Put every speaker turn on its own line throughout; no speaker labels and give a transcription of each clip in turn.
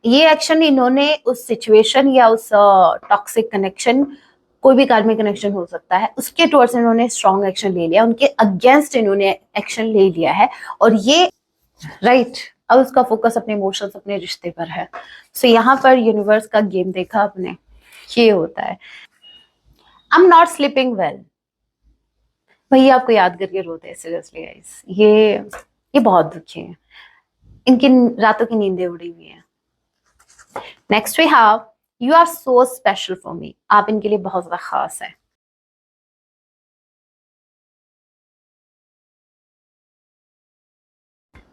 ये एक्शन इन्होंने उस सिचुएशन या उस टॉक्सिक कनेक्शन, कोई भी कार्मिक कनेक्शन हो सकता है, उसके टुवर्ड्स इन्होंने स्ट्रॉन्ग एक्शन ले लिया, उनके अगेंस्ट इन्होंने एक्शन ले लिया है। और ये राइट, अब उसका फोकस अपने इमोशंस, अपने रिश्ते पर है। सो यहाँ पर यूनिवर्स का गेम देखा आपने, ये होता है। I am not sleeping well, भैया आपको याद करके रोते हैं सीरियसली गाइस। ये बहुत दुखी है, इनकी रातों की नींदें उड़ी हुई हैं। Next we have you are so special for me, आप इनके लिए बहुत ज्यादा खास है।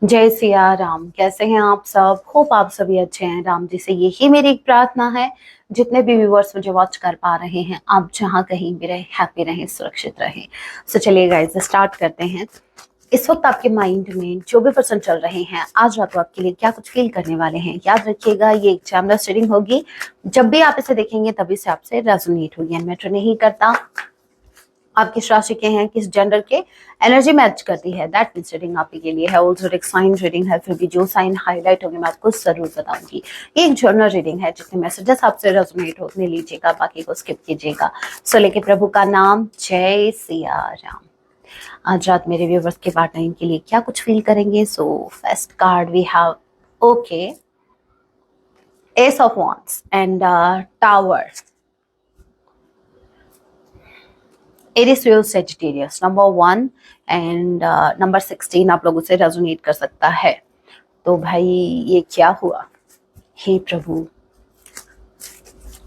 जय सिया राम, कैसे हैं आप सब? होप आप सभी अच्छे हैं। राम जी से यही मेरी एक प्रार्थना है, जितने भी व्यूअर्स मुझे वॉच कर पा रहे हैं, आप जहां कहीं भी रहे, हैप्पी रहें, सुरक्षित रहें। सो चलिए गाइस स्टार्ट करते हैं। इस वक्त आपके माइंड में जो भी पर्सन चल रहे हैं, आज रात को आपके लिए क्या कुछ फील करने वाले हैं, याद रखिएगा ये एक चैमलस रीडिंग होगी। जब भी आप इसे देखेंगे तभी से आपसे रेजोनेट होगी। मैटर नहीं करता आप किस राशि के हैं, किस जेंडर के, एनर्जी मैच करती है, दैट मींस रीडिंग आपके के लिए है। ऑल्सो एक साइन रीडिंग है, फिर भी जो साइन हाईलाइट होंगे मैं आपको जरूर बताऊंगी। ये एक जर्नल रीडिंग है, जितने मैसेजेस आपसे रेजोनेट हो उतने लीजिएगा, बाकी को स्किप कीजिएगा। सो लेके प्रभु का नाम, जय सिया राम। आज रात मेरे व्यूवर्स के पार्टनर के लिए क्या कुछ फील करेंगे। So first card we have okay ace of wands and tower. Aries Leo Sagittarius number 1 and number 16 आप लोगों से रेजोनेट कर सकता है। तो भाई ये क्या हुआ? हे प्रभु,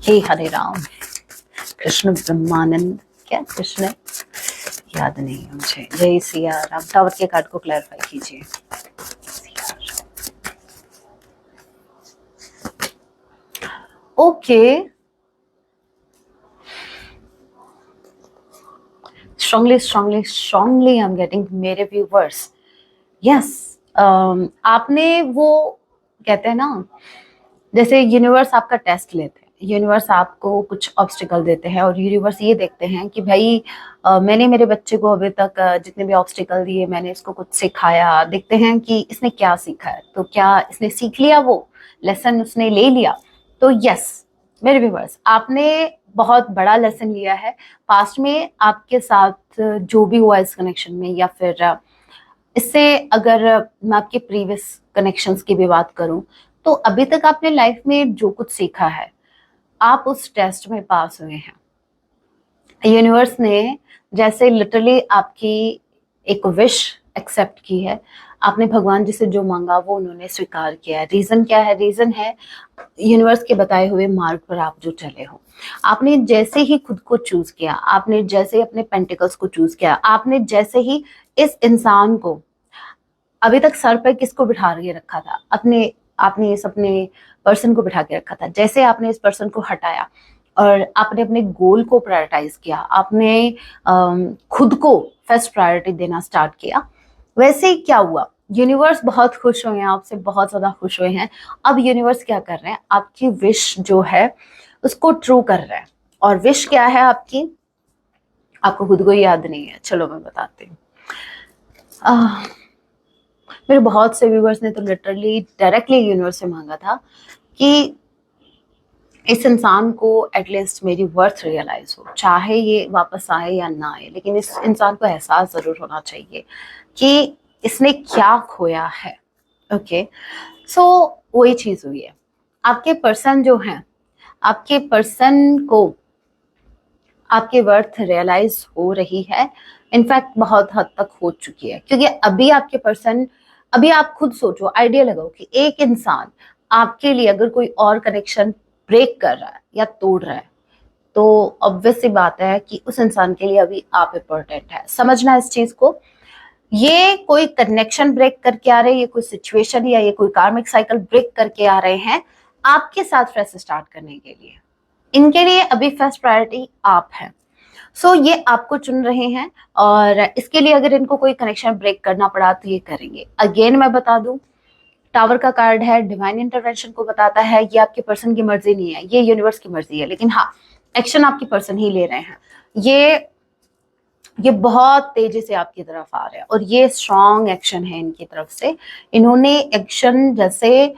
हे हरे राम, कृष्ण ब्रह्मानंद, क्या कृष्ण याद नहीं है मुझे। जय सिया राम। टावर के कार्ड को क्लैरिफाई कीजिए। ओके, strongly I'm getting मेरे व्यूवर्स। यस, आपने वो कहते हैं ना, जैसे यूनिवर्स आपका टेस्ट लेते हैं, यूनिवर्स आपको कुछ ऑब्स्टिकल देते हैं और यूनिवर्स ये देखते हैं कि भाई मैंने मेरे बच्चे को अभी तक जितने भी ऑब्स्टिकल दिए, मैंने इसको कुछ सिखाया, देखते हैं कि इसने क्या सीखा है, तो क्या इसने सीख लिया, वो लेसन उसने ले लिया। तो यस मेरे व्यूवर्स, आपने बहुत बड़ा लेसन लिया है। पास्ट में आपके साथ जो भी हुआ इस कनेक्शन में, या फिर इससे अगर मैं आपके प्रीवियस कनेक्शंस की भी बात करूं, तो अभी तक आपने लाइफ में जो कुछ सीखा है, आप उस टेस्ट में पास हुए हैं। यूनिवर्स ने जैसे लिटरली आपकी एक विश एक्सेप्ट की है। आपने भगवान जी से जो मांगा वो उन्होंने स्वीकार किया है। रीजन क्या है? रीजन है यूनिवर्स के बताए हुए मार्ग पर आप जो चले हो। आपने जैसे ही खुद को चूज किया, आपने जैसे ही अपने पेंटिकल्स को चूज किया, आपने जैसे ही इस इंसान को, अभी तक सर पर किसको बिठा के रखा था? आपने इस अपने पर्सन को बिठा के रखा था। जैसे आपने इस पर्सन को हटाया और आपने अपने गोल को प्रायोरिटाइज किया, आपने खुद को फर्स्ट प्रायोरिटी देना स्टार्ट किया, वैसे ही क्या हुआ? यूनिवर्स बहुत खुश हुए हैं आपसे, बहुत ज्यादा खुश हुए हैं। अब यूनिवर्स क्या कर रहे हैं? आपकी विश जो है उसको ट्रू कर रहे हैं। और विश क्या है आपकी? आपको खुद को याद नहीं है, चलो मैं बताती हूँ। मेरे बहुत से व्यूवर्स ने तो लिटरली डायरेक्टली यूनिवर्स से मांगा था कि इस इंसान को एटलीस्ट मेरी वर्थ रियलाइज हो, चाहे ये वापस आए या ना आए, लेकिन इस इंसान को एहसास जरूर होना चाहिए कि इसने क्या खोया है। ओके, सो वही चीज हुई है। आपके पर्सन जो हैं, आपके पर्सन को आपकी वर्थ रियलाइज हो रही है। इनफैक्ट बहुत हद तक हो चुकी है, क्योंकि अभी आपके पर्सन, अभी आप खुद सोचो, आइडिया लगाओ कि एक इंसान आपके लिए अगर कोई और कनेक्शन ब्रेक कर रहा है या तोड़ रहा है, तो ऑब्वियस सी बात है कि उस इंसान के लिए अभी आप इम्पोर्टेंट है। समझना इस चीज को। ये कोई कनेक्शन ब्रेक करके आ रहे हैं, ये कोई सिचुएशन या ये कोई कार्मिक साइकिल ब्रेक करके आ रहे हैं आपके साथ फ्रेश स्टार्ट करने के लिए। इनके लिए अभी फर्स्ट प्रायोरिटी आप हैं। सो ये आपको चुन रहे हैं, और इसके लिए अगर इनको कोई कनेक्शन ब्रेक करना पड़ा तो ये करेंगे। अगेन मैं बता दूं, टावर का कार्ड है, डिवाइन इंटरवेंशन को बताता है। ये आपके पर्सन की मर्जी नहीं है, ये यूनिवर्स की मर्जी है, लेकिन हाँ एक्शन आपकी पर्सन ही ले रहे हैं। ये बहुत तेजी से आपकी तरफ आ रहे हैं और ये स्ट्रॉन्ग एक्शन है इनकी तरफ से। इन्होंने एक्शन जैसे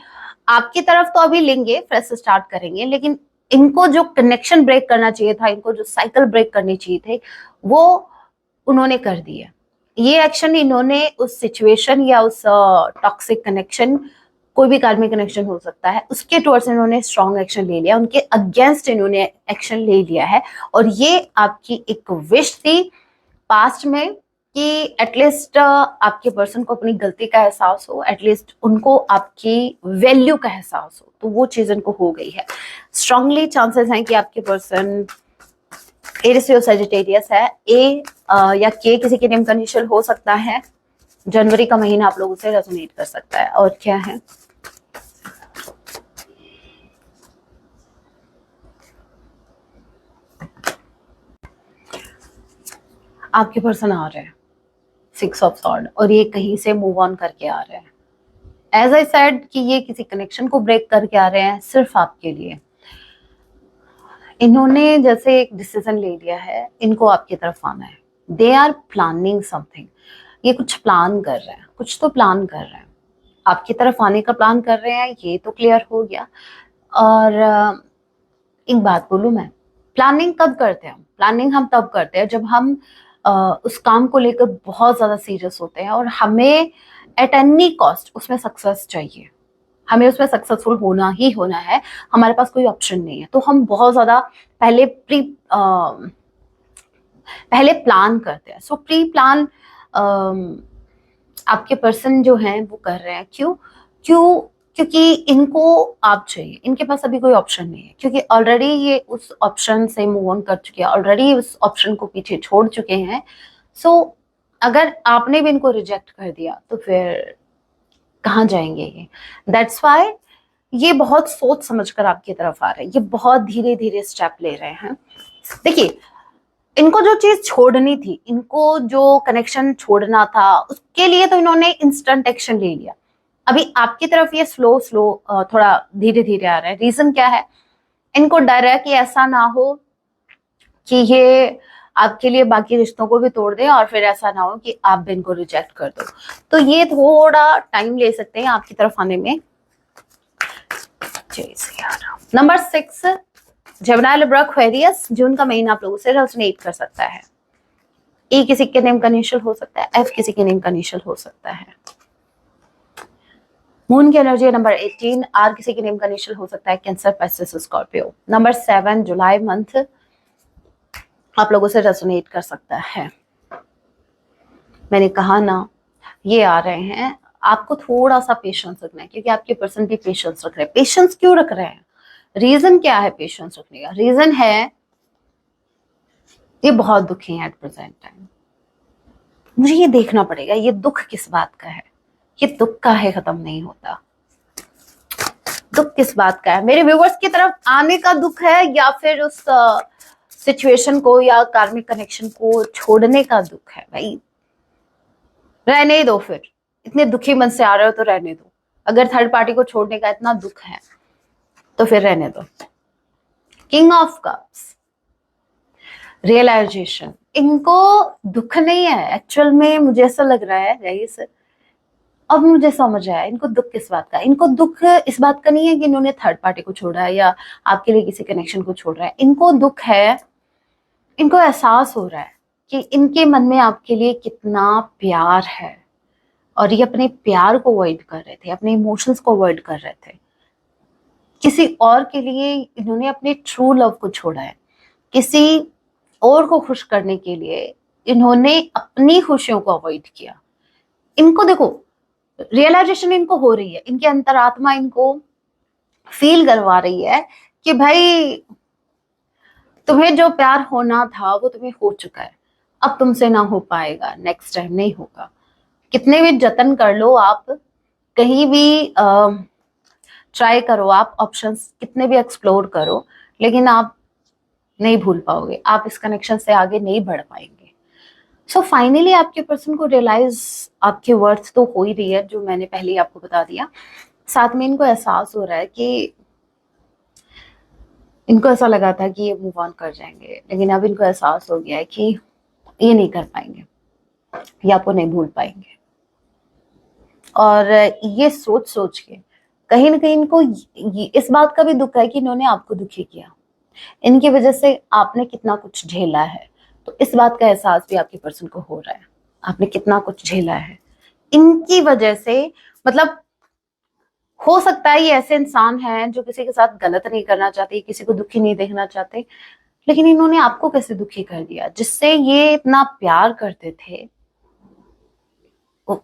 आपकी तरफ तो अभी लेंगे, फ्रेश स्टार्ट करेंगे, लेकिन इनको जो कनेक्शन ब्रेक करना चाहिए था, इनको जो साइकिल ब्रेक करनी चाहिए थे, वो उन्होंने कर दिया। ये एक्शन इन्होंने उस सिचुएशन या उस टॉक्सिक कनेक्शन, कोई भी कार्मिक कनेक्शन हो सकता है, उसके टुवर्ड्स इन्होंने स्ट्रॉन्ग एक्शन ले लिया, उनके अगेंस्ट इन्होंने एक्शन ले लिया है। और ये आपकी एक विश थी पास्ट में कि एटलीस्ट आपके पर्सन को अपनी गलती का एहसास हो, एटलीस्ट उनको आपकी वैल्यू का एहसास हो, तो वो चीज इनको हो गई है। स्ट्रांगली चांसेस हैं कि आपके पर्सन एरिस और सजिटेरियस है। या के किसी के नेम का इनिशियल हो सकता है। जनवरी का महीना आप लोगों से रेजोनेट कर सकता है। और क्या है, आपके पर्सन आ रहे हैं 6 ऑफ सॉर्ड, और ये कहीं से मूव ऑन करके आ रहे हैं। एज आई सेड कि ये किसी कनेक्शन को ब्रेक करके आ रहे हैं सिर्फ आपके लिए। इन्होंने जैसे एक डिसीजन ले लिया है, इनको आपकी तरफ आना है। दे आर प्लानिंग समथिंग, ये कुछ प्लान कर रहे हैं, कुछ तो प्लान कर रहे हैं, आपकी तरफ आने का प्लान कर रहे हैं, ये तो क्लियर हो गया। और एक बात बोलूं मैं, प्लानिंग कब करते हैं? प्लानिंग हम तब करते हैं जब हम उस काम को लेकर बहुत ज्यादा सीरियस होते हैं और हमें एट एनी कॉस्ट उसमें सक्सेस चाहिए, हमें उसमें सक्सेसफुल होना ही होना है, हमारे पास कोई ऑप्शन नहीं है। तो हम बहुत ज्यादा पहले प्लान करते हैं। सो प्री प्लान आपके पर्सन जो हैं वो कर रहे हैं। क्यों? क्योंकि इनको आप चाहिए, इनके पास अभी कोई ऑप्शन नहीं है, क्योंकि ऑलरेडी ये उस ऑप्शन से मूव ऑन कर चुके हैं, ऑलरेडी उस ऑप्शन को पीछे छोड़ चुके हैं। सो अगर आपने भी इनको रिजेक्ट कर दिया तो फिर कहाँ जाएंगे ये? दैट्स वाई ये बहुत सोच समझकर आपकी तरफ आ रहे हैं, ये बहुत धीरे धीरे स्टेप ले रहे हैं। देखिए, इनको जो चीज छोड़नी थी, इनको जो कनेक्शन छोड़ना था, उसके लिए तो इन्होंने इंस्टेंट एक्शन ले लिया। अभी आपकी तरफ ये स्लो स्लो थोड़ा धीरे धीरे आ रहा है। रीजन क्या है? इनको डर है कि ऐसा ना हो कि ये आपके लिए बाकी रिश्तों को भी तोड़ दें और फिर ऐसा ना हो कि आप भी इनको रिजेक्ट कर दो। तो ये थोड़ा टाइम ले सकते हैं आपकी तरफ आने में। Number 6, Gemini, Libra, Aquarius. जून का महीना आप लोगों से रेजोनेट कर सकता है। ए किसी के नेम का इनिशियल हो सकता है, एफ किसी के नेम का इनिशियल हो सकता है। मून की एनर्जी नंबर 18, आर किसी के नेम का इनिशियल हो सकता है, कैंसर, पाइसेस, स्कॉर्पियो। नंबर 7, जुलाई मंथ आप लोगों से रेजोनेट कर सकता है। मैंने कहा ना, ये आ रहे हैं, आपको थोड़ा सा पेशेंस रखना है, क्योंकि आपके पर्सन भी पेशेंस रख रहे हैं। पेशेंस क्यों रख रहे हैं? रीजन क्या है पेशेंस रखने का? रीजन है ये बहुत दुखी है एट प्रेजेंट टाइम। मुझे ये देखना पड़ेगा ये दुख किस बात का है। ये दुख का है, खत्म नहीं होता। दुख किस बात का है? मेरे व्यूवर्स की तरफ आने का दुख है, या फिर उस सिचुएशन को या कार्मिक कनेक्शन को छोड़ने का दुख है? भाई रहने दो, फिर इतने दुखी मन से आ रहे हो तो रहने दो। अगर थर्ड पार्टी को छोड़ने का इतना दुख है तो फिर रहने दो। King of cups, realisation. इनको दुख नहीं है एक्चुअल में, मुझे ऐसा लग रहा है गाइस, अब मुझे समझ आया इनको दुख किस बात का। इनको दुख इस बात का नहीं है कि इन्होंने थर्ड पार्टी को छोड़ा है या आपके लिए किसी कनेक्शन को छोड़ रहा है। इनको दुख है, इनको एहसास हो रहा है कि इनके मन में आपके लिए कितना प्यार है, और ये अपने प्यार को अवॉइड कर रहे थे, अपने इमोशंस को अवॉइड कर रहे थे। किसी और के लिए इन्होंने अपने ट्रू लव को छोड़ा है। किसी और को खुश करने के लिए इन्होंने अपनी खुशियों को अवॉइड किया। इनको देखो, रियलाइजेशन इनको हो रही है, इनकी अंतरात्मा इनको फील करवा रही है कि भाई तुम्हें जो प्यार होना था वो तुम्हें हो चुका है, अब तुमसे ना हो पाएगा, नेक्स्ट टाइम नहीं होगा। कितने भी जतन कर लो आप, कहीं भी ट्राई करो आप, ऑप्शंस कितने भी एक्सप्लोर करो, लेकिन आप नहीं भूल पाओगे, आप इस कनेक्शन से आगे नहीं बढ़ पाएंगे। सो फाइनली आपके पर्सन को रियलाइज आपकी वर्थ तो हो ही रही है, जो मैंने पहले ही आपको बता दिया। साथ में इनको एहसास हो रहा है कि इनको ऐसा लगा था कि ये मूव ऑन कर जाएंगे, लेकिन अब इनको एहसास हो गया है कि ये नहीं कर पाएंगे, ये आपको नहीं भूल पाएंगे। और ये सोच सोच के कहीं ना कहीं इनको इस बात का भी दुख है कि इन्होंने आपको दुखी किया, इनकी वजह से आपने कितना कुछ झेला है। तो इस बात का एहसास भी आपके पर्सन को हो रहा है, आपने कितना कुछ झेला है इनकी वजह से। मतलब हो सकता है ये ऐसे इंसान हैं जो किसी के साथ गलत नहीं करना चाहते, किसी को दुखी नहीं देखना चाहते, लेकिन इन्होंने आपको कैसे दुखी कर दिया जिससे ये इतना प्यार करते थे,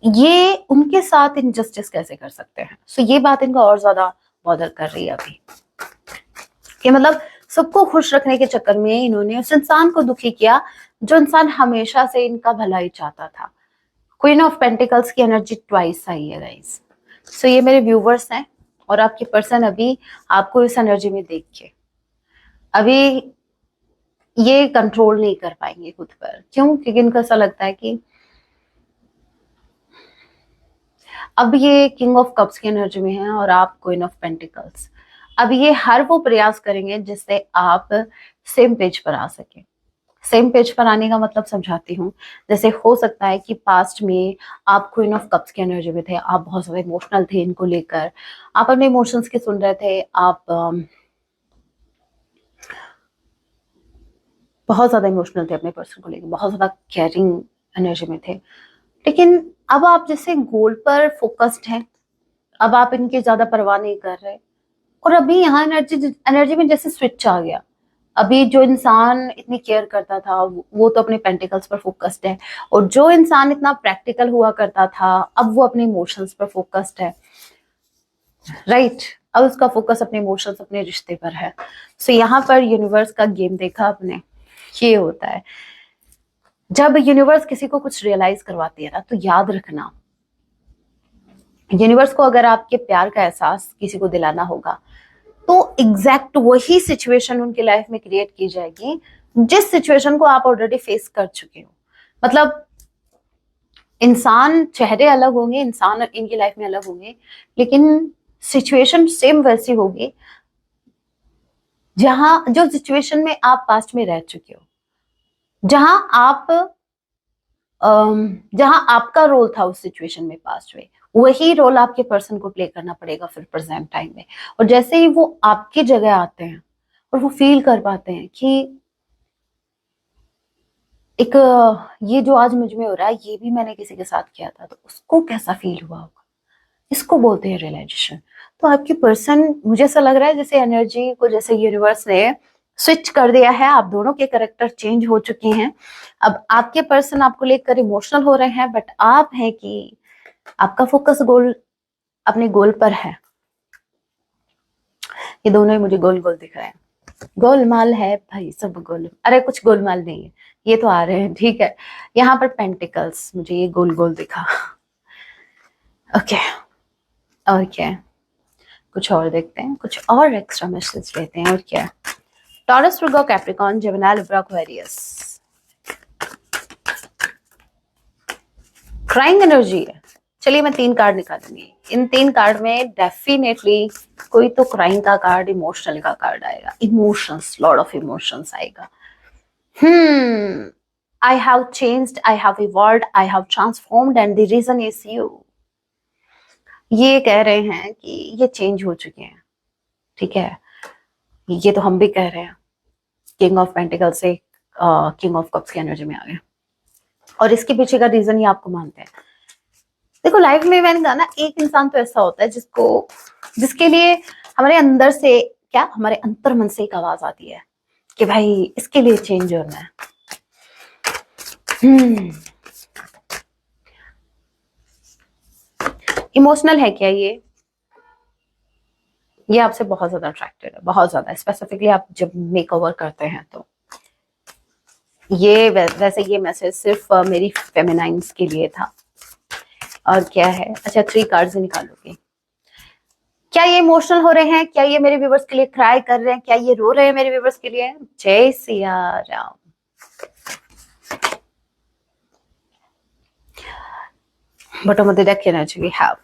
ये उनके साथ इनजस्टिस कैसे कर सकते हैं। सो ये बात इनको और ज्यादा बॉदर कर रही है अभी, कि मतलब सबको खुश रखने के चक्कर में इन्होंने उस इंसान को दुखी किया जो इंसान हमेशा से इनका भला ही चाहता था। क्वीन ऑफ पेंटिकल्स की एनर्जी ट्वाइस आई है गाइस। सो ये मेरे व्यूवर्स हैं और आपकी पर्सन अभी आपको इस एनर्जी में देख के अभी ये कंट्रोल नहीं कर पाएंगे खुद पर। क्यों? क्योंकि इनको ऐसा लगता है कि अब ये किंग ऑफ कप्स की एनर्जी में है और आप क्वीन ऑफ पेंटिकल्स। अब ये हर वो प्रयास करेंगे जिससे आप सेम पेज पर आ सके। सेम पेज पर आने का मतलब समझाती हूँ, जैसे हो सकता है कि पास्ट में आप क्वीन ऑफ कप्स की एनर्जी में थे, आप बहुत ज्यादा इमोशनल थे इनको लेकर, आप अपने इमोशंस की सुन रहे थे, आप बहुत ज्यादा इमोशनल थे अपने पर्सन को लेकर, बहुत ज्यादा केयरिंग एनर्जी में थे। लेकिन अब आप जैसे गोल पर फोकस्ड हैं, अब आप इनकी ज्यादा परवाह नहीं कर रहे, और अभी यहाँ एनर्जी एनर्जी में जैसे स्विच आ गया। अभी जो इंसान इतनी केयर करता था वो तो अपने पेंटिकल्स पर फोकस्ड है, और जो इंसान इतना प्रैक्टिकल हुआ करता था अब वो अपने इमोशंस पर फोकस्ड है, राइट। अब उसका फोकस अपने इमोशंस, अपने रिश्ते पर है। सो यहाँ पर यूनिवर्स का गेम देखा आपने, ये होता है जब यूनिवर्स किसी को कुछ रियलाइज करवाती है ना, तो याद रखना यूनिवर्स को अगर आपके प्यार का एहसास किसी को दिलाना होगा तो एग्जैक्ट वही सिचुएशन उनकी लाइफ में क्रिएट की जाएगी जिस सिचुएशन को आप ऑलरेडी फेस कर चुके हो। मतलब इंसान चेहरे अलग होंगे, इंसान इनकी लाइफ में अलग होंगे, लेकिन सिचुएशन सेम वैसी होगी जहां जो सिचुएशन में आप पास्ट में रह चुके हो, जहां आप जहां आपका रोल था उस सिचुएशन में पास्ट में, वही रोल आपके पर्सन को प्ले करना पड़ेगा फिर प्रेजेंट टाइम में। और जैसे ही वो आपकी जगह आते हैं और वो फील कर पाते हैं कि एक ये जो आज मुझ में हो रहा है ये भी मैंने किसी के साथ किया था, तो उसको कैसा फील हुआ होगा, इसको बोलते हैं रियलाइजेशन। तो आपकी पर्सन, मुझे ऐसा लग रहा है जैसे एनर्जी को जैसे यूनिवर्स ने स्विच कर दिया है, आप दोनों के कैरेक्टर चेंज हो चुके हैं। अब आपके पर्सन आपको लेकर इमोशनल हो रहे हैं, बट आप हैं कि आपका फोकस गोल अपने गोल पर है। ये दोनों ही मुझे गोल गोल दिख रहे हैं, गोलमाल है भाई सब गोल, अरे कुछ गोलमाल नहीं है, ये तो आ रहे हैं ठीक है। यहाँ पर पेंटिकल्स, मुझे ये गोल गोल दिखा। ओके, और क्या है, कुछ और देखते हैं, कुछ और एक्स्ट्रा मैसेज लेते हैं। और क्या है, Taurus, Virgo, Capricorn, Gemini, Libra, Aquarius. Crying energy है। चलिए मैं 3 कार्ड निकालूंगी, इन 3 कार्ड में डेफिनेटली कोई तो क्राइंग का कार्ड, इमोशनल का कार्ड आएगा, इमोशंस, लॉर्ड ऑफ इमोशंस आएगा। I have changed, I have evolved, I have transformed and the reason is you। ये कह रहे हैं कि ये चेंज हो चुके हैं, ठीक है, ये तो हम भी कह रहे हैं। किंग ऑफ पेंटिकल से किंग ऑफ कप्स की एनर्जी में आ गए, और इसके पीछे का रीजन ये आपको मानते हैं। देखो लाइफ में मैंने कहा ना, एक इंसान तो ऐसा होता है जिसके लिए हमारे अंदर से, क्या हमारे अंतर मन से एक आवाज आती है कि भाई इसके लिए चेंज होना है। इमोशनल है क्या ये आपसे बहुत ज्यादा अट्रैक्टेड है, बहुत ज्यादा। स्पेसिफिकली आप जब मेक ओवर करते हैं तो ये वैसे ये मैसेज सिर्फ मेरी फेमिनाइन्स के लिए था। और क्या है, अच्छा 3 कार्ड्स निकालोगे। क्या ये इमोशनल हो रहे हैं, क्या ये मेरे व्यूवर्स के लिए क्राई कर रहे हैं, क्या ये रो रहे हैं मेरे व्यूवर्स के लिए? जय Siya Ram. Bottom of the deck energy we have,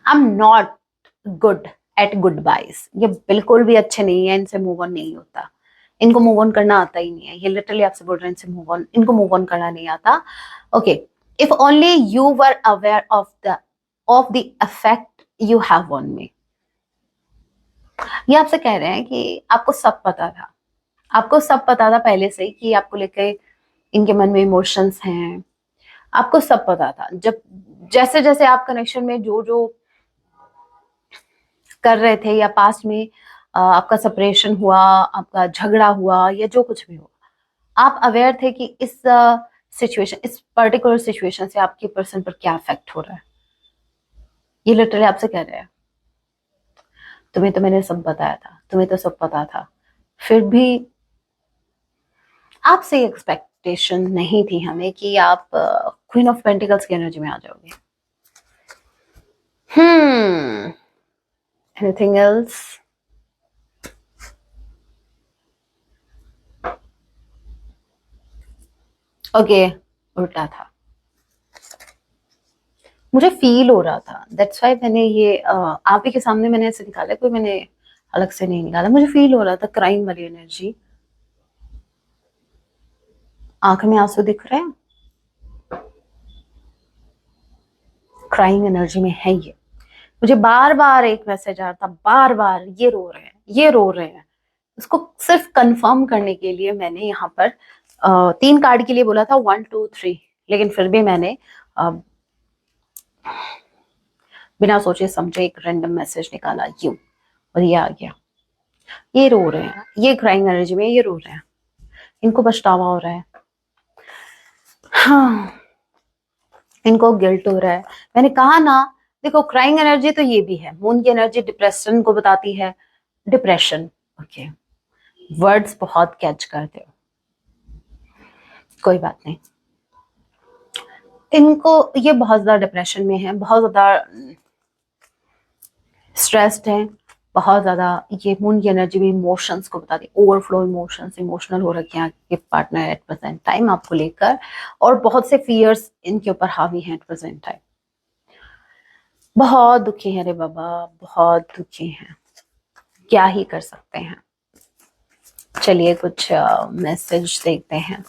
I'm not good at goodbyes। ये बिल्कुल भी अच्छे नहीं है, इनसे मूव ऑन नहीं होता, इनको मूव ऑन करना आता ही नहीं है। ये लिटरली आपसे बोल रहे हैं इनसे मूव ऑन, इनको मूव ऑन करना नहीं आता। Okay, if only you were aware of the of the effect you have on me. ये आपसे कह रहे हैं कि आपको सब पता था, आपको सब पता था पहले से कि आपको लेके इनके मन में इमोशंस हैं, आपको सब पता था। जब जैसे जैसे आप कनेक्शन में जो जो कर रहे थे या पास्ट में आपका सेपरेशन हुआ, आपका झगड़ा हुआ या जो कुछ भी हुआ, आप अवेयर थे कि इस सिचुएशन, इस पर्टिकुलर सिचुएशन से आपके पर्सन पर क्या इफेक्ट हो रहा है। ये लिटरली आपसे कह रहे हैं तुम्हें तो मैंने सब बताया था, तुम्हें तो सब पता था, फिर भी आपसे एक्सपेक्टेशन नहीं थी हमें कि आप क्वीन ऑफ पेंटिकल्स की एनर्जी में आ जाओगे। Anything else? ओके, उल्टा था। मुझे फील हो रहा था, दैट्स व्हाई मैंने ये आप ही के सामने मैंने ऐसे निकाला, कोई मैंने अलग से नहीं निकाला। मुझे फील हो रहा था क्राइम वाली एनर्जी, आंख में आंसू दिख रहे हैं, क्राइंग एनर्जी में है ये। मुझे बार बार एक मैसेज आ रहा था, बार बार ये रो रहे हैं, ये रो रहे हैं। उसको सिर्फ कंफर्म करने के लिए मैंने यहाँ पर 3 कार्ड के लिए बोला था 1 2 3, लेकिन फिर भी मैंने बिना सोचे समझे एक रैंडम मैसेज निकाला यूं, और ये आ गया। ये रो रहे हैं, ये क्राइंग एनर्जी में ये रो रहे हैं, इनको पछतावा हो रहा है, हाँ इनको गिल्ट हो रहा है। मैंने कहा ना, देखो क्राइंग एनर्जी तो ये भी है, मून की एनर्जी डिप्रेशन को बताती है, डिप्रेशन। ओके, वर्ड्स बहुत कैच करते हो, कोई बात नहीं। इनको ये बहुत ज्यादा डिप्रेशन में है, बहुत ज्यादा स्ट्रेस्ड है, बहुत ज्यादा। ये मून की एनर्जी भी इमोशंस को बताती है, ओवरफ्लो इमोशंस, इमोशनल हो रखे हैं आपके पार्टनर एट प्रेजेंट टाइम आपको लेकर, और बहुत से फियर्स इनके ऊपर हावी हैं एट प्रेजेंट टाइम। बहुत दुखी है रे बाबा, बहुत दुखी हैं, क्या ही कर सकते हैं। चलिए कुछ मैसेज देखते हैं,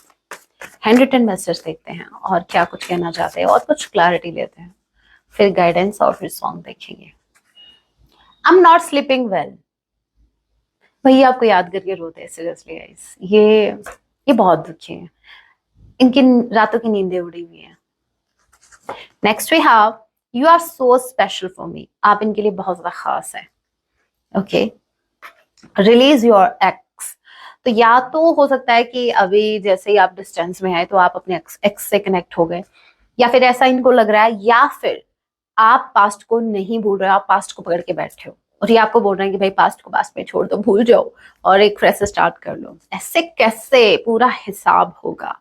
हैंड रिटन मैसेज देखते हैं, और क्या कुछ कहना चाहते हैं, और कुछ क्लैरिटी लेते हैं, फिर गाइडेंस और फिर सॉन्ग देखेंगे। I am not sleeping well, भैया आपको याद करके रोते हैं सीरियसली गाइस। ये बहुत दुखी है, इनकी रातों की नींदें उड़ी हुई हैं। Next we have you are so special for me, आप इनके लिए बहुत ज्यादा खास है। Okay, release your ex. तो या तो हो सकता है कि अभी जैसे ही आप डिस्टेंस में आए तो आप अपने एक्स से कनेक्ट हो गए, या फिर ऐसा इनको लग रहा है, या फिर आप पास्ट को नहीं भूल रहे हो, आप पास्ट को पकड़ के बैठे हो और ये आपको बोल रहे हैं कि भाई पास्ट को पास्ट में छोड़ दो, भूल जाओ और एक फ्रेश स्टार्ट कर लो। ऐसे कैसे? पूरा हिसाब होगा।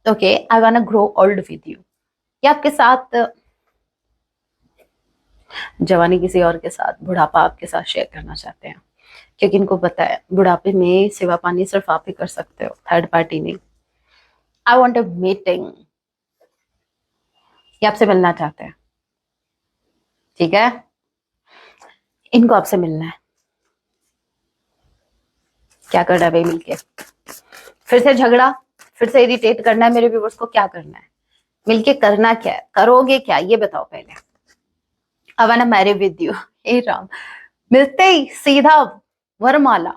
Okay, I want grow old with you. ये आपके साथ जवानी किसी और के साथ, बुढ़ापा आपके साथ शेयर करना चाहते हैं, क्योंकि इनको पता है बुढ़ापे में सेवा पानी सिर्फ आप ही कर सकते हो, थर्ड पार्टी नहीं। आई वॉन्ट अ मीटिंग, ये आपसे मिलना चाहते हैं, ठीक है, इनको आपसे मिलना है। क्या करना है भाई मिलके? फिर से झगड़ा, फिर से इरिटेट करना है मेरे व्यूवर्स को? क्या करना है मिलके? करना क्या है, करोगे क्या, ये बताओ पहले। I want to marry with you. हे राम, मिलते ही सीधा वरमाला?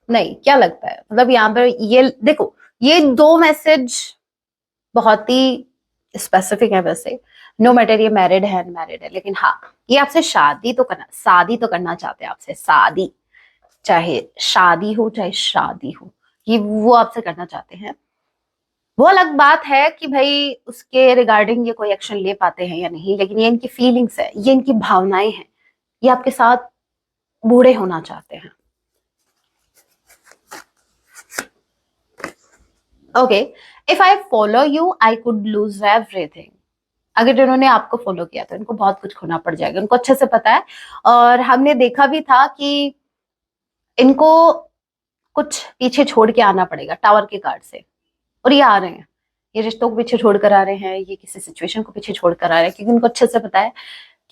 नहीं, क्या लगता है, मतलब यहाँ पर ये देखो, ये 2 मैसेज बहुत ही स्पेसिफिक है वैसे, नो मैटर ये मैरिड है अनमैरिड है, लेकिन हाँ ये आपसे शादी तो करना चाहते हैं आपसे, शादी, चाहे शादी हो चाहे शादी हो, ये वो आपसे करना चाहते हैं। वो अलग बात है कि भाई उसके रिगार्डिंग ये कोई एक्शन ले पाते हैं या नहीं, लेकिन ये इनकी फीलिंग्स है, ये इनकी भावनाएं हैं, ये आपके साथ बूढ़े होना चाहते हैं। Okay, if I follow you I could loose everything. अगर इन्होंने आपको फॉलो किया तो इनको बहुत कुछ खोना पड़ जाएगा, उनको अच्छे से पता है। और हमने देखा भी था कि इनको कुछ पीछे छोड़ के आना पड़ेगा टावर के कार्ड से, और ये आ रहे हैं, ये रिश्तों को पीछे छोड़ कर आ रहे हैं, ये किसी सिचुएशन को पीछे छोड़ कर आ रहे हैं, क्योंकि उनको अच्छे से पता है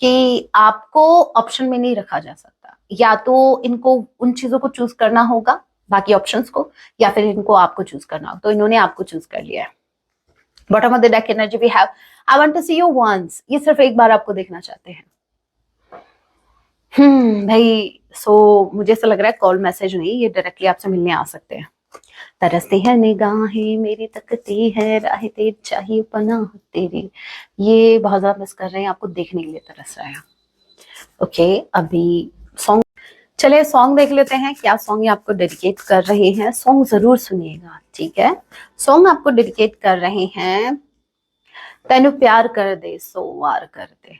कि आपको ऑप्शन में नहीं रखा जा सकता। या तो इनको उन चीजों को चूज करना होगा, बाकी ऑप्शंस को, या फिर इनको आपको चूज करना होगा, तो इन्होंने आपको चूज कर लिया है। Bottom of the deck energy we have I want to see you once, ये सिर्फ एक बार आपको देखना चाहते हैं। भाई मुझे ऐसा लग रहा है कॉल मैसेज नहीं, ये डायरेक्टली आपसे मिलने आ सकते हैं। तरसती है निगाहें मेरी, तकती है राहें तेरी, चाहिए पनाह तेरी, ये बहुत ज्यादा मिस कर रहे हैं, आपको देखने के लिए तरस रहा है। ओके, अभी सॉन्ग, चलिए सॉन्ग देख लेते हैं, क्या सॉन्ग ये आपको डेडिकेट कर रहे हैं। सॉन्ग जरूर सुनिएगा, ठीक है। सॉन्ग आपको डेडिकेट कर रहे हैं, तेनू प्यार कर दे सो वार कर दे।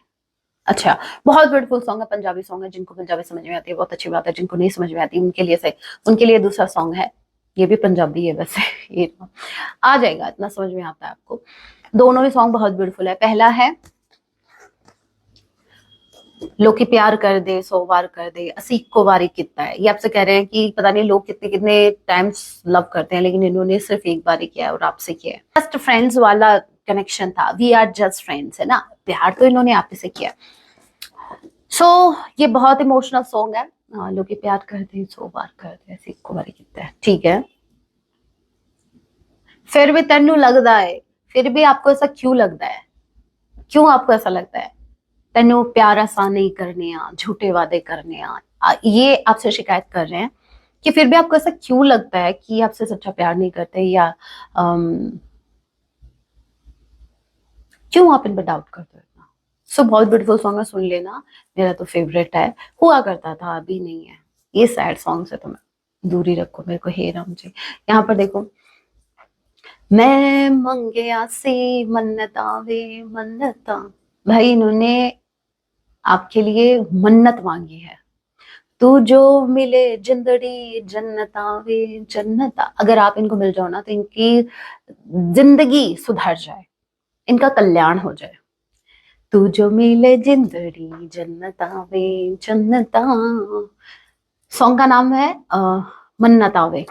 अच्छा, बहुत ब्यूटीफुल सॉन्ग है, पंजाबी सॉन्ग है, जिनको पंजाबी समझ में आती है बहुत अच्छी बात है, जिनको नहीं समझ में आती उनके लिए दूसरा सॉन्ग है, ये भी पंजाबी है वैसे ये आ जाएगा, इतना समझ में आता है आपको। दोनों ही सॉन्ग बहुत ब्यूटीफुल है। पहला है लोकी प्यार कर दे सो वार कर दे, असी को वारी कितना है। ये आपसे कह रहे हैं कि पता नहीं लोग कितने कितने टाइम्स लव करते हैं, लेकिन इन्होंने सिर्फ एक बार ही किया है और आपसे किया है। जस्ट फ्रेंड्स वाला कनेक्शन था, वी आर जस्ट फ्रेंड्स, है ना, प्यार तो इन्होंने आप से किया। ये बहुत इमोशनल सॉन्ग है। लोग प्यार कर दे सो वार कर दे, ऐसी को बारी कितना है, ठीक है। फिर भी तेनू लगदा है, फिर भी आपको ऐसा क्यों लगता है, क्यों आपको ऐसा लगता है तेनू प्यार आसान नहीं करने झूठे वादे करने ये आपसे शिकायत कर रहे हैं कि फिर भी आपको ऐसा क्यों लगता है कि आपसे सच्चा प्यार नहीं करते, या क्यों आप इन पर डाउट करते हो इतना। बहुत ब्यूटीफुल सॉन्ग है, सुन लेना, मेरा तो फेवरेट है, हुआ करता था अभी नहीं है। ये सैड सॉन्ग से तो मैं दूरी रखो मेरे को, हे राम जी। यहाँ पर देखो, मैं मंगया सी मन्नता वे मन्नता, भाई इन्होंने आपके लिए मन्नत मांगी है। तू जो मिले जिंदड़ी जन्नता वे जन्नता, अगर आप इनको मिल जाओ ना तो इनकी जिंदगी सुधर जाए, इनका कल्याण हो जाए। तू जो मिले जिंदड़ी जन्नता वे जन्नता, सॉन्ग का नाम है मन्नता वे।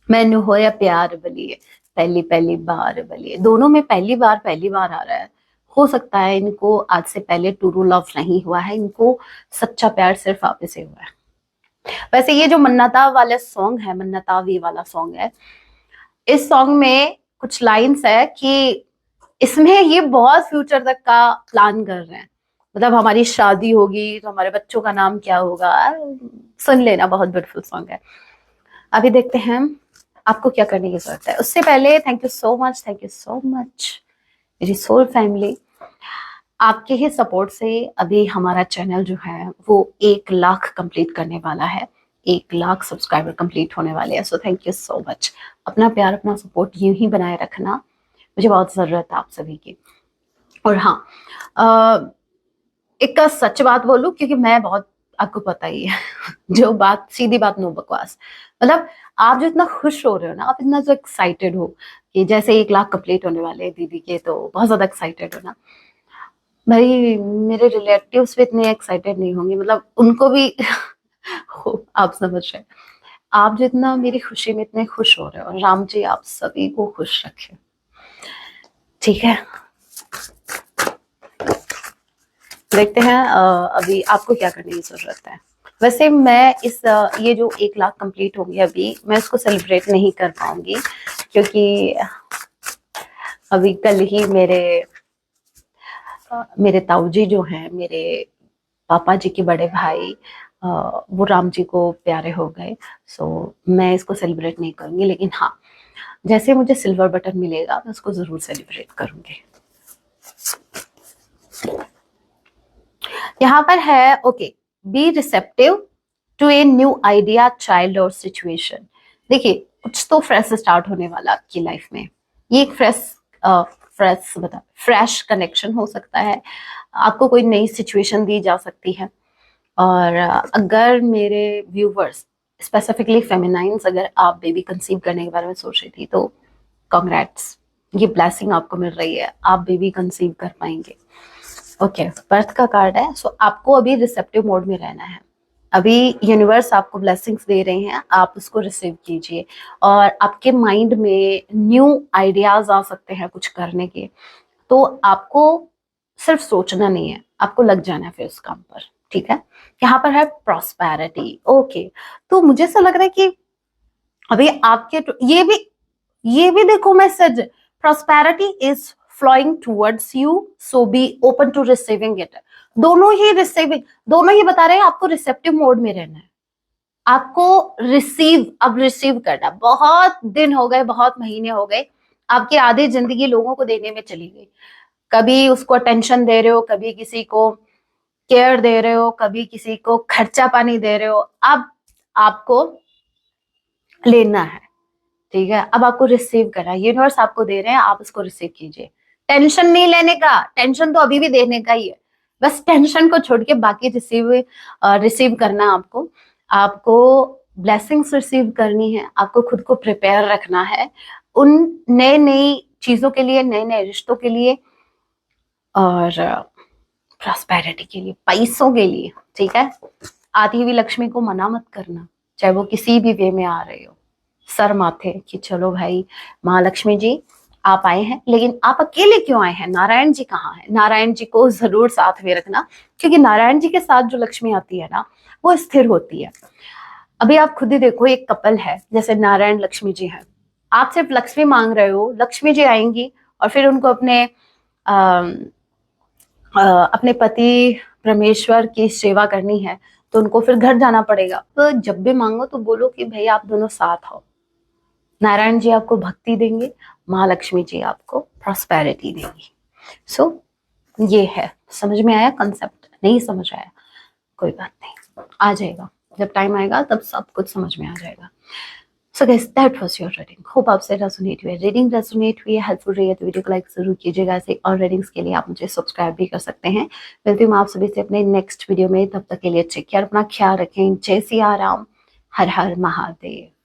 मैनू होया प्यार बलिए, पहली पहली बार बलिए, दोनों में पहली बार आ रहा है। हो सकता है इनको आज से पहले ट्रू लव नहीं हुआ है, इनको सच्चा प्यार सिर्फ आप से हुआ है। वैसे ये जो मन्नता वाला सॉन्ग है, मन्नता वी वाला सॉन्ग है, इस सॉन्ग में कुछ लाइंस है कि इसमें ये बहुत फ्यूचर तक का प्लान कर रहे हैं, मतलब हमारी शादी होगी तो हमारे बच्चों का नाम क्या होगा। सुन लेना, बहुत ब्यूटीफुल सॉन्ग है। अभी देखते हैं आपको क्या करने की जरूरत है। उससे पहले थैंक यू सो मच मेरी सोल फैमिली, आपके ही सपोर्ट से अभी हमारा चैनल जो है वो 1 लाख कंप्लीट करने वाला है, 1 लाख सब्सक्राइबर कंप्लीट होने वाले हैं। So thank you so much, अपना प्यार अपना सपोर्ट यूं ही बनाए रखना, मुझे बहुत जरूरत है आप सभी की। और हाँ, एक सच बात बोलूं, क्योंकि मैं बहुत, आपको पता ही है जो बात, सीधी बात, नो बकवास, मतलब आप जो इतना खुश हो रहे हो ना, आप इतना जो एक्साइटेड हो कि जैसे 1 लाख कंप्लीट होने वाले हैं दीदी के, तो बहुत ज्यादा एक्साइटेड हो ना। भाई मेरे रिलेटिव्स भी इतने एक्साइटेड नहीं होंगे, मतलब उनको भी आप समझ रहे हैं। आप जितना मेरी खुशी में इतने खुश हो रहे हो, राम जी आप सभी को खुश रखे, ठीक है। देखते हैं अभी आपको क्या करने की जरूरत है। वैसे मैं ये जो 1 लाख कंप्लीट होंगे अभी, मैं इसको सेलिब्रेट नहीं कर पाऊंगी, क्योंकि अभी कल ही मेरे ताऊ जी जो हैं, मेरे पापा जी के बड़े भाई, वो राम जी को प्यारे हो गए। मैं इसको सेलिब्रेट नहीं करूंगी, लेकिन हाँ, जैसे मुझे सिल्वर बटन मिलेगा मैं उसको जरूर सेलिब्रेट करूंगी। यहाँ पर है, okay, be receptive to a new idea child और सिचुएशन। देखिए, कुछ तो फ्रेश स्टार्ट होने वाला आपकी लाइफ में, ये एक फ्रेश कनेक्शन हो सकता है, आपको कोई नई सिचुएशन दी जा सकती है। और अगर मेरे व्यूवर्स, स्पेसिफिकली फेमिनाइंस, अगर आप बेबी कंसीव करने के बारे में सोच रही थी तो कॉन्ग्रेट्स, ये ब्लेसिंग आपको मिल रही है, आप बेबी कंसीव कर पाएंगे। ओके, बर्थ का कार्ड है। आपको अभी रिसेप्टिव मोड में रहना है, अभी यूनिवर्स आपको ब्लेसिंग्स दे रहे हैं, आप उसको रिसीव कीजिए। और आपके माइंड में न्यू आइडियाज आ सकते हैं कुछ करने के, तो आपको सिर्फ सोचना नहीं है, आपको लग जाना है फिर उस काम पर, ठीक है। यहाँ पर है प्रॉस्पेरिटी, ओके। तो मुझे ऐसा लग रहा है कि अभी आपके ये भी देखो message, prosperity is flowing towards you, so be open to receiving it. दोनों ही रिसीविंग, दोनों ही बता रहे हैं आपको रिसेप्टिव मोड में रहना है, आपको अब रिसीव करना। बहुत दिन हो गए, बहुत महीने हो गए, आपकी आधी जिंदगी लोगों को देने में चली गई। कभी उसको अटेंशन दे रहे हो, कभी किसी को केयर दे रहे हो, कभी किसी को खर्चा पानी दे रहे हो। अब आपको लेना है, ठीक है, अब आपको रिसीव करना है। यूनिवर्स आपको दे रहे हैं, आप उसको रिसीव कीजिए। टेंशन नहीं लेने का, टेंशन तो अभी भी देने का ही है, बस टेंशन को छोड़ के बाकी रिसीव करना। आपको ब्लेसिंग्स रिसीव करनी है, आपको खुद को प्रिपेयर रखना है उन नई नई चीजों के लिए, नए नए रिश्तों के लिए और प्रॉस्पेरिटी के लिए, पैसों के लिए, ठीक है। आती हुई लक्ष्मी को मना मत करना, चाहे वो किसी भी वे में आ रहे हो। सर माथे कि चलो भाई महालक्ष्मी जी आप आए हैं, लेकिन आप अकेले क्यों आए हैं, नारायण जी कहाँ हैं? नारायण जी को जरूर साथ में रखना, क्योंकि नारायण जी के साथ जो लक्ष्मी आती है ना, वो स्थिर होती है। अभी आप खुद ही देखो, एक कपल है, जैसे नारायण लक्ष्मी जी है, आप सिर्फ लक्ष्मी मांग रहे हो, लक्ष्मी जी आएंगी और फिर उनको अपने पति परमेश्वर की सेवा करनी है, तो उनको फिर घर जाना पड़ेगा। तो जब भी मांगो तो बोलो कि भाई आप दोनों साथ हो। नारायण जी आपको भक्ति देंगे, महालक्ष्मी जी आपको प्रॉस्पेरिटी देंगी। सो ये है, समझ में आया कंसेप्ट? नहीं समझ आया कोई बात नहीं, आ जाएगा, जब टाइम आएगा तब सब कुछ समझ में आ जाएगा। So guys that was your reading, hope आपसे रेजोनेट हुई है। रीडिंग रेजोनेट हुई है, हेल्पफुल रही है तो वीडियो को लाइक जरूर कीजिएगा। ऐसे और रीडिंग्स के लिए आप मुझे सब्सक्राइब भी कर सकते हैं। मिलती हूँ आप सभी से अपने नेक्स्ट वीडियो में, तब तक के लिए टेक केयर, अपना ख्याल रखें। जय सिया राम, हर हर महादेव।